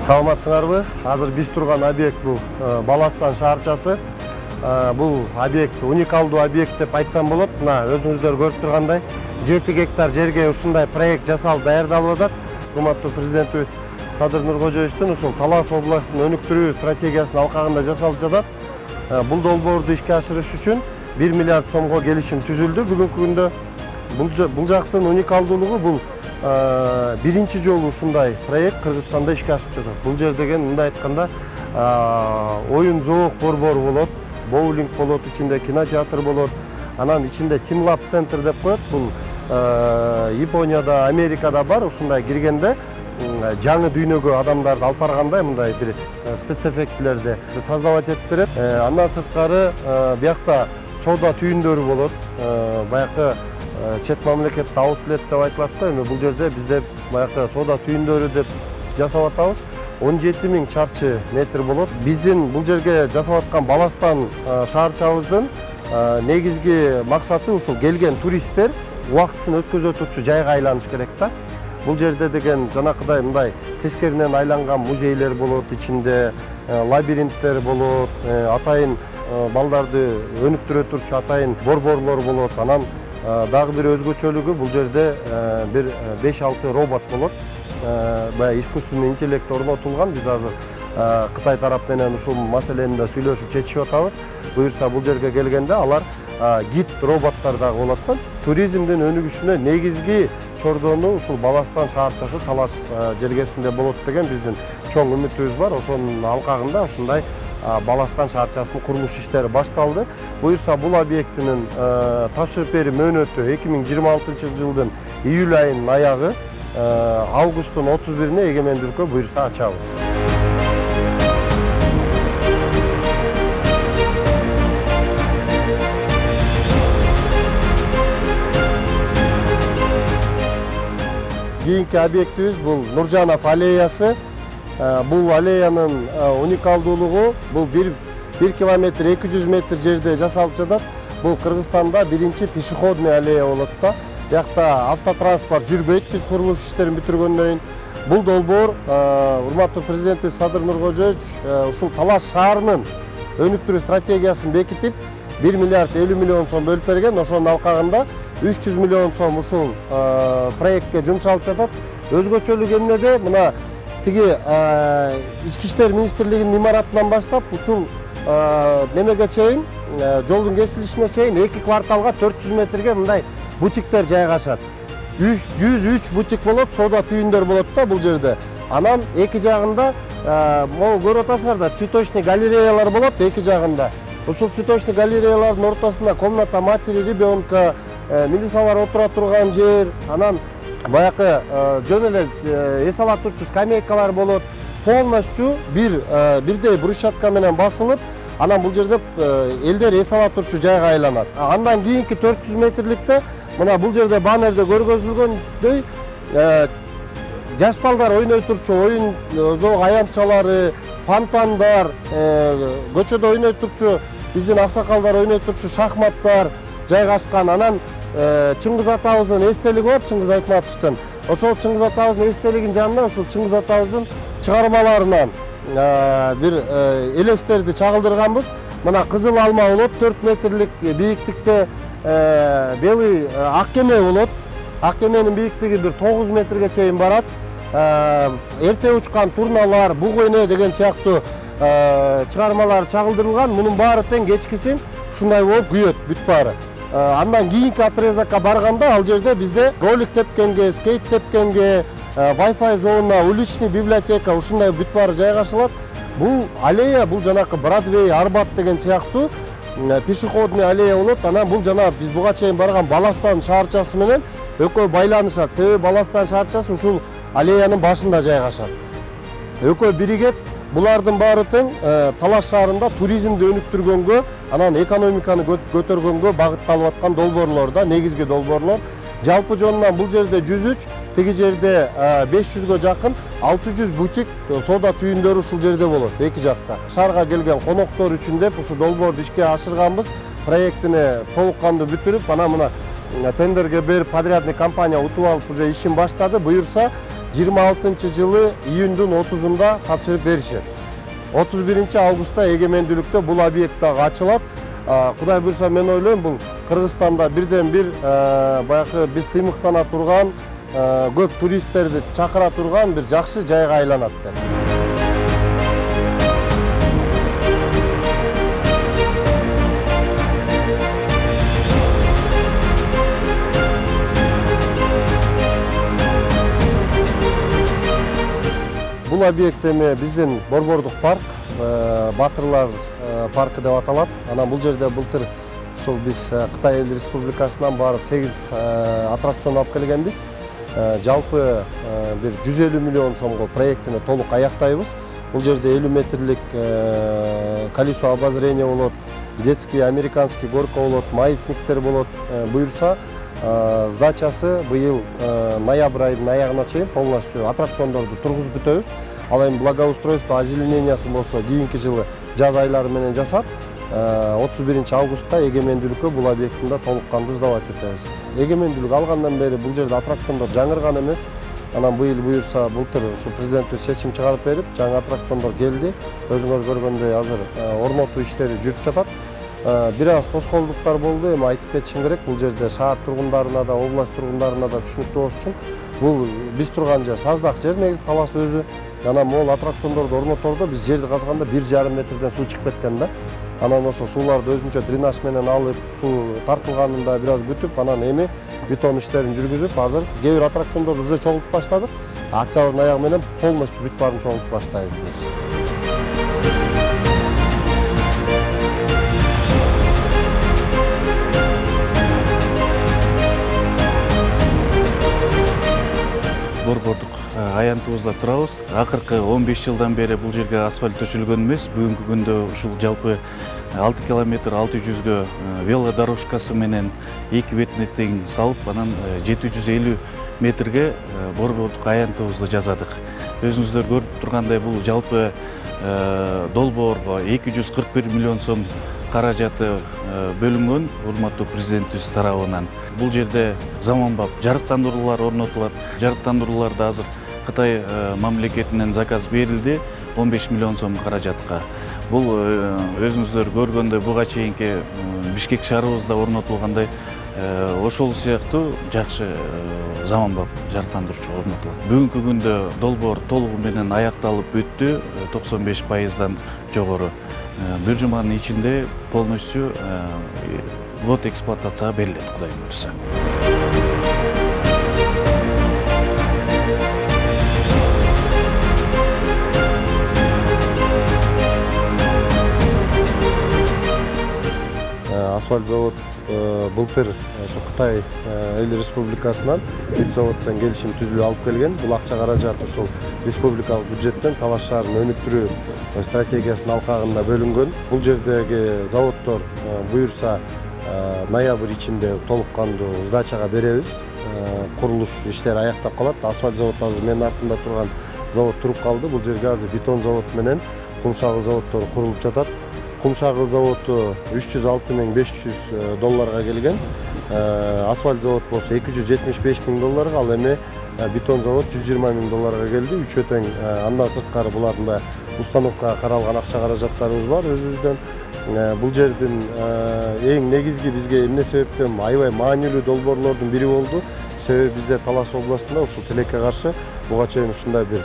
Саламатсыңарбы? Азыр биз турган объект бул Баластан шаарчасы. Бул объект уникалдуу объект деп айтсам болот. Мына өзүңүздөр көрүп тургандай 7 гектар жерге ушундай проект жасалып даярдалып атат. Урматтуу президентибиз Садыр Нуркожоевичтин ушул Талас областын өнүктүрүү стратегиясынын алкагында жасалып жатат. Бул долбоорду ишке ашырыш үчүн 1 миллиард сомго келишим түзүлдү. Бүгүнкү күндө бул жактын уникалдуулугу бул биринчи жолу ушундай проект Кыргызстанда ишке ашып жатат. Бул жер деген мындай айтканда оюн зоок борбору болот, боулинг болот, ичинде кинотеатр болот, анан ичинде Тимлаб центр деп коет. Бул Японияда, Америкада бар. Ушундай киргенде жаңы дүйнөгө адамдарды алып баргандай мындай бир спецэффектилерди создавать этип берет. Андан сырткары биякта соода түйүндөрү болот. Баякы чет мамлекетте аутлет деп айтылат да, эми бул жерде бизде баякы соода түйүндөрү деп жасап атабыз. 17 000 чарчы метр болот. Биздин бул жерге жасап аткан Баластан шаарчабыздын негизги максаты ушул келген туристтер убактысын өткөзө турчу жайга айланыш керек да. Бул жерде деген жанакыдай мындай тескеринен айланган музейлер болот, ичинде лабиринттер болот, атайын балдарды өнүктүрө турчу атайын борборлор болот. Анан дагы бир өзгөчөлүгү бул жерде бир 5-6 робот болот. Баягы искусственный интеллект орнотулган. Биз азыр Кытай тарап менен ушул маселени да сүйлөшүп чечип атабыз. Буюрса бул жерге келгенде алар гид роботтор дагы болот да. Туризмдин өнүгүшүнө негизги чордону ушул Баластан шаарчасы Талас жергесинде болот деген биздин чоң үмүтүбүз бар. Ошонун алкагында ушундай Баластан шаарчасынын курулуш иштери башталды. Буюрса бул объектинин тапшырып берүү мөөнөтү 2026 жылдын июль айынын аягы, августтун 31-ине эгемендүү өлкө буюрса ачабыз. Кийинки объектибиз бул Нуржанов аллеясы. Бул аллеянын уникалдуулугу бул 1 километр 200 метр жерде жасалып жатат. Бул Кыргызстанда биринчи пешеходный аллея болот да. Биякта автотранспорт жүрбөйт биз курулуш иштерин бүтүргөндөн кийин. Бул долбоор урматтуу президентибиз Садыр Нуркожоевич ушул Талас шаарынын өнүктүрүү стратегиясын бекитип 1 миллиард 50 миллион сом бөлүп берген. Ошонун алкагында 300 миллион сом ушул проектке жумшалып жатат. Өзгөчөлүгү эмнеде? Мына тиги Ички иштер министрлигинин имаратынан баштап ушул немеге чейин, жолдун кесилишине чейин 2 кварталга 400 метрге мындай бутиктер жайгашат. 103 бутик болот, соода түйүндөр болот да бул жерде. Анан эки жагында могу көрүп атасыңар да, цветочный галереялар болот эки жагында. Ушул цветочный галереялардын ортосунда комната матери ребенка, милициялар отура турган жер, анан баякы жөн эле эс ала турчу скамейкалар болот. Полностью бирдей брусчатка менен басылып, анан бул жерде элдер эс ала турчу жайга айланат. Андан кийинки 400 метрликте мына бул жерде баннерде көргөзүлгөндөй жаш балдар ойной турчу оюн зоок аянтчалары, фонтандар, көчөдө ойной турчу биздин аксакалдар ойной турчу шахматтар жайгашкан. Анан Чыңгыз атабыздын эстелиги бар, Чыңгыз Айтматовдун. Ошол Чыңгыз атабыздын эстелигинин жанына ушул Чыңгыз атабыздын чыгармаларынан бир элестерди чагылдырганбыз. Мына кызыл алма болот, 4 метрлик бийиктикте белый ак кеме болот. Ак кеменин бийиктиги бир 9 метрге чейин барат. Эрте учкан турналар, буг эне деген сыяктуу чыгармалар чагылдырылган. Мунун баары тең кечкисин ушундай болуп күйөт бүт баары. Андан кийинки отрезакка барганда ал жерде бизде ролик тепкенге, скейт тепкенге, Wi-Fi зона, уличный библиотека ушундай бүт баары жайгашылат. Бул аллея, бул жанакы Бродвей, Арбат деген сыяктуу пешеходный аллея болот. Анан бул жана биз буга чейин барган Баластан шаарчасы менен экөө байланышат. Себеби Баластан шаарчасы ушул аллеянын башында жайгашат. Экөө биригет. Булардын баары тең Талас шаарында туризмди өнүктүргөнгө, анан экономиканы көтөргөнгө багытталып аткан долбоорлор да, негизги долбоорлор. Жалпы жонунан бул жерде 103, тиги жерде 500гө жакын 600 бутик соода түйүндөрү ушул жерде болот, эки жакта. Шаарга келген коноктор үчүн деп ушул долбоорду ишке ашырганбыз. Проектини толук кандуу бүтүрүп, анан мына тендерге берип подрядный компания утуп алып уже ишин баштады. Буюрса 26-жылы июндун 30-унда тапшырып беришет. 31 августта эгемендүүлүктө бул объект дагы ачылат. Кудай буйрса мен ойлойм, бул Кыргызстанда бирден бир баягы биз сыймыктана турган, көп туристтерди чакыра турган бир жакшы жайга айланат деп. Бул объект эми биздин Борбордук парк, Батырлар паркы деп аталат. Анан бул жерде былтыр ушул биз Кытай Эл Республикасынан барып 8 аттракцион алып келгенбиз. Жалпы бир 150 миллион сомго проектини толук аяктайбыз. Бул жерде 50 метрлик колесо обозрения болот, детский американский горка болот, маятниктер болот. Буйрса сдачасы быйыл ноябрь айынын аягына чейин полностью аттракциондорду тургузуп бүтөбүз. Ал эми благоустройство, озеленениясы болсо кийинки жылы жаз айлары менен жасап, 31 августта эгемендүүлүккө бул объектинде толук кандуу сдавать этебиз. Эгемендүүлүк алгандан бери бул жерде аттракциондор жаңырган эмес. Анан быйыл буйрса былтыр ушу президенттик чечим чыгарып берип, жаңы аттракциондор келди. Өзүңөр көргөндөй азыр орнотуу иштери жүрүп жатат. Бир аз тоскоолдуктар болду, эми айтып кетишим керек. Бул жерде шаар тургундарына да, область тургундарына да түшүнүктүү болуш үчүн бул биз турган жер саздак жер, негизи талас өзү. Анан могул аттракциондорду орнотордо биз жерди казганда 1,5 метрден суу чыгып кеткен да. Анан ошо сууларды өзүнчө дренаж менен алып, суу тартылганында бир аз күтүп, анан эми бетон иштерин жүргүзүп, азыр кээ бир аттракциондорду уже чогултуп баштадык. Октябрдын аягы менен полностью бүт баарын чогултуп баштайбыз буюрса. Борбордук аянтыбызда турабыз. Акыркы 15 жылдан бери бул жерге асфальт төшөлгөн эмес. Бүгүнкү күндө ушул жалпы 6 километр 600гө велодорожкасы менен эки бетине тең салып, анан 750 метрге борбордук аянтыбызды жасадык. Өзүңүздөр көрүп тургандай бул жалпы долбоорго 241 миллион сом каражаты бөлүнгөн урматтуу президентибиз тарабынан. Бул жерде заманбап жарыктандыруулар орнотулат. Жарыктандырууларда азыр Кытай мамлекетинен заказ берилди 15 миллион сом каражатка. Бул өзүңүздөр көргөндөй буга чейинки Бишкек шаарыбызда орнотулгандай ошол сыяктуу жакшы заманбап жарыктандыруучу орнотулат. Бүгүнкү күндө долбоор толугу менен аякталып бүттү, 95%дан жогору. Бир жуманын ичинде полностью вот эксплуатацияга берилет, Кудай буйрса. Асфальт завод былтыр ошо Кытай Эл Республикасынан бүт заводдон келишим түзүлүп алып келген. Бул акча каражат ушул республикалык бюджеттен Талаш шаарын өнүктүрүү стратегиясынын алкагында бөлүнгөн. Бул жердеги заводдор буйрса ноябрь ичинде толук кандуу сдачага беребиз. Курулуш иштери аяктап калат. Асфальт завод азыр менин артымда турган завод туруп калды. Бул жерге азыр бетон завод менен кум шагыл заводдору курулуп жатат. Кум шагыл заводу $306,500 келген. Асфальт завод болсо $275,000, ал эми бетон завод $120,000 келди. Үчөө тең андан сырткары буларда установкага каралган акча каражаттарыбыз бар өзүбүздөн. Бул жердин эң негизги бизге эмне себептен аябай маанилүү долбоорлордун бири болду. Себеби бизде Талас областында ушул тилекке каршы буга чейин ушундай бир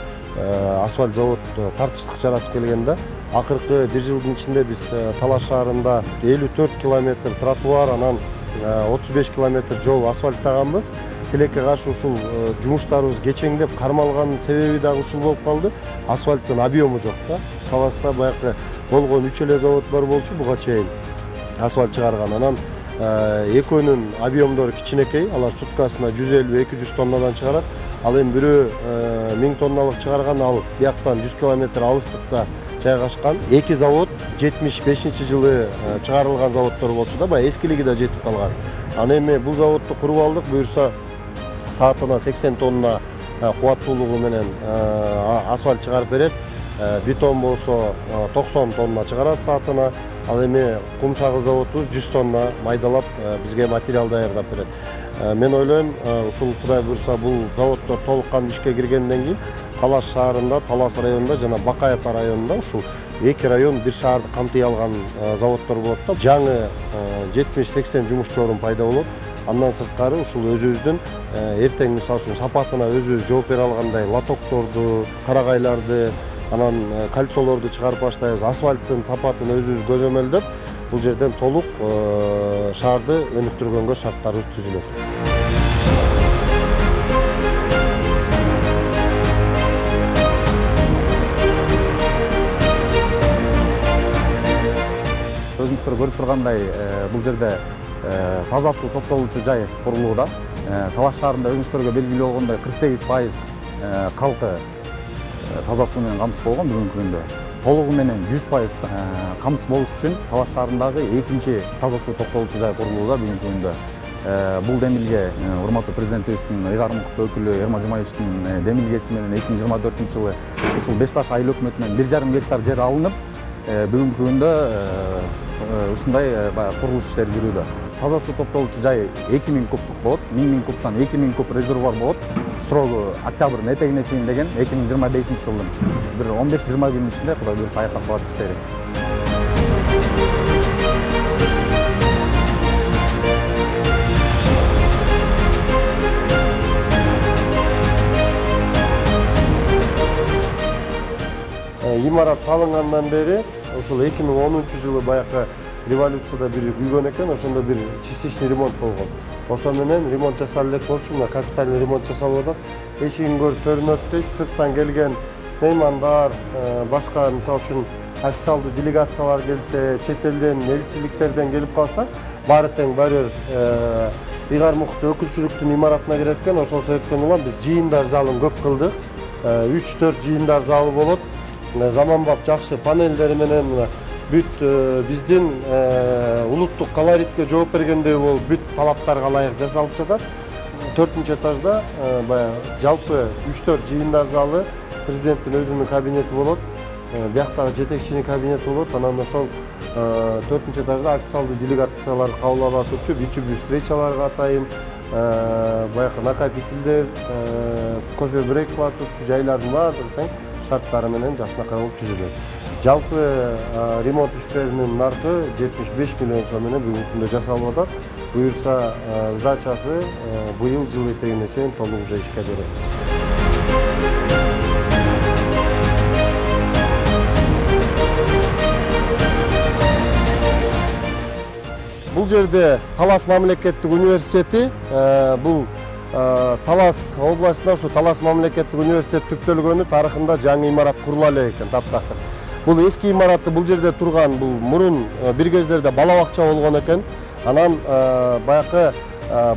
асфальт завод тартыштык жаратып келген да. Акыркы бир жылдын ичинде биз Талаш шаарында 54 километр тротуар, анан 35 километр жол асфальттаганбыз. Тилекке каршы ушул жумуштарыбыз кечеңдеп кармалганын себеби дагы ушул болуп калды. Асфальттын объему жок да. Таласта баягы болгон 3 эле завод бар болчу, буга чейин асфальт чыгарган. Анан экөөнүн объемдору кичинекей, алар суткасына 150-200 тоннадан чыгарат. Ал эми бирөө 1000 тонналык чыгарган, ал бияктан 100 километр алыстыкта жайгашкан. Эки завод 75-жылы чыгарылган заводдор болчу да, баягы эскилиги да жетип калган. Аны эми бул заводду куруп алдык, буюрса саатына 80 тонна кубаттуулугу менен асфальт чыгарып берет. бетон болсо 90 тонна чыгарат саатына, ал эми кум шагыл заводубуз 100 тонна майдалап бизге материал даярдап берет. Мен ойлойм, ушул Кудай буйрса бул заводдор толук кандуу ишке киргенден кийин Талас шаарында, Талас районунда жана Бакаев районунда ушул 2 район бир шаарды камтый алган заводдор болот да. Жаңы 70-80 жумушчу орун пайда болот. Андан сырткары ушул өзүбүздүн эртең мисалы үчүн сапатына өзүбүз жооп бере алгандай лотокторду, карагайларды, анан кольцолорду чыгарып баштайбыз. Асфальттын сапатын өзүбүз көзөмөлдөп, бул жерден толук шаарды өнүктүргөнгө шарттарыбыз түзүлөт. Өзүңүздөр көрүп тургандай, бул жерде таза суу топтолуучу жай курулууда. Талас шаарында өзүңүздөргө белгилүү болгондой 48% калкы таза суу менен камсыз болгон бүгүнкү күндө. Толугу менен 100% камсыз болуш үчүн Талас шаарындагы экинчи таза суу топтолуучу жай курулууда бүгүнкү күндө. Бул демилге урматтуу президентибиздин ыйгарым укуктуу өкүлү Эрма Жумаевичтин демилгеси менен 2024-жылы ушул Бешташ айыл өкмөтүнөн 1,5 гектар жер алынып, бүгүнкү күндө ушундай курулуш иштери жүрүүдө. Таза суу топтолуучу жай 2000 кубтук болот, 1000 кубтан 2000 куб резервуар болот. Срогу октябрдын этегине чейин деген 2025-жылдын бир 15-20 күнүн ичинде Кудай буйрса аяктап калат иштери. Имарат салынгандан бери ушул 2010-жылы баякы революцияда бир күйгөн экен, ошондо бир частичный ремонт болгон. Ошо менен ремонт жасалып элек болчу, мына капитальный ремонт жасалып атат. Эшигин көрүп көрүнөт дейт, сырттан келген меймандар, башка мисалы үчүн официалдуу делегациялар келсе, чет элден, элчиликтерден келип калса, баары тең баары ыйгарым укуктуу өкүлчүлүктүн имаратына кирет экен. Ошол себептен улам биз жыйындар залын көп кылдык. 3-4 жыйындар залы болот. Заманбап жакшы панелдери менен бүт биздин улуттук колоритке жооп бергендей болуп бүт талаптарга ылайык жасалып жатат. 4-этажда баягы жалпы 3-4 жыйындар залы, президенттин өзүнүн кабинети болот. Бияктагы жетекчинин кабинети болот. Анан ошол 4-этажда официалдуу делегациялар кабыл ала турчу B2B встречаларга атайын баягы накопительдер, кофе брейк кыла турчу жайлардын баардыгы тең шарттары менен жакшынакай болуп түзүлөт. Жалпы ремонт иштеринин наркы 75 миллион сом менен бүгүнкү күндө жасалып атат. Буюрса сдачасы быйыл жыл этегине чейин толук уже ишке беребиз. Бул жерде Талас мамлекеттик университети, бул Талас областында ушу Талас мамлекеттик университет түптөлгөнү тарыхында жаңы имарат курула элек экен, таптакыр. Бул эски имаратты бул жерде турган, бул мурун бир кездерде бала бакча болгон экен. Анан баякы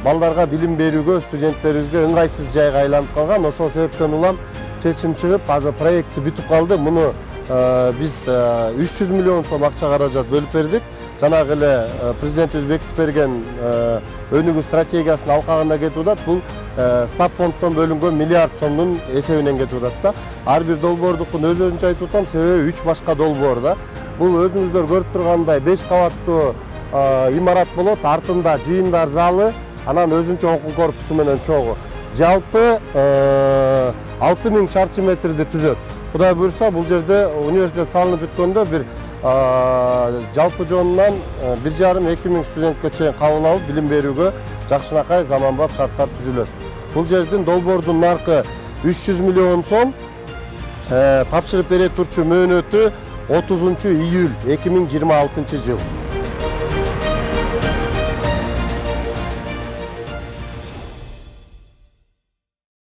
балдарга билим берүүгө, студенттерибизге ыңгайсыз жайга айланып калган. Ошол себептен улам чечим чыгып, азыр проектси бүтүп калды. Муну биз 300 миллион сом акча каражат бөлүп бердик. Жанагы эле президентибиз бекитип берген өнүгүү стратегиясынын алкагына кетип атат. Бул стаб фонддон бөлүнгөн миллиард сомдун эсебинен кетип атат да. Ар бир долбоордукун өзүнчө айтып атам, себеби 3 башка долбоор да. Бул өзүңүздөр көрүп тургандай 5 кабаттуу имарат болот, артында жыйындар залы, анан өзүнчө окуу корпусу менен чогуу. Жалпы 6000 чарчы метрди түзөт. Кудай буйрса бул жерде университет салынып бүткөндө бир жалпы жонунан 1,5-2 миң студентке чейин кабыл алып билим берүүгө жакшынакай заманбап шарттар түзүлөт. Бул жердин долбоордун наркы 300 миллион сом, тапшырып бере турчу мөөнөтү 30 июль 2026 жыл.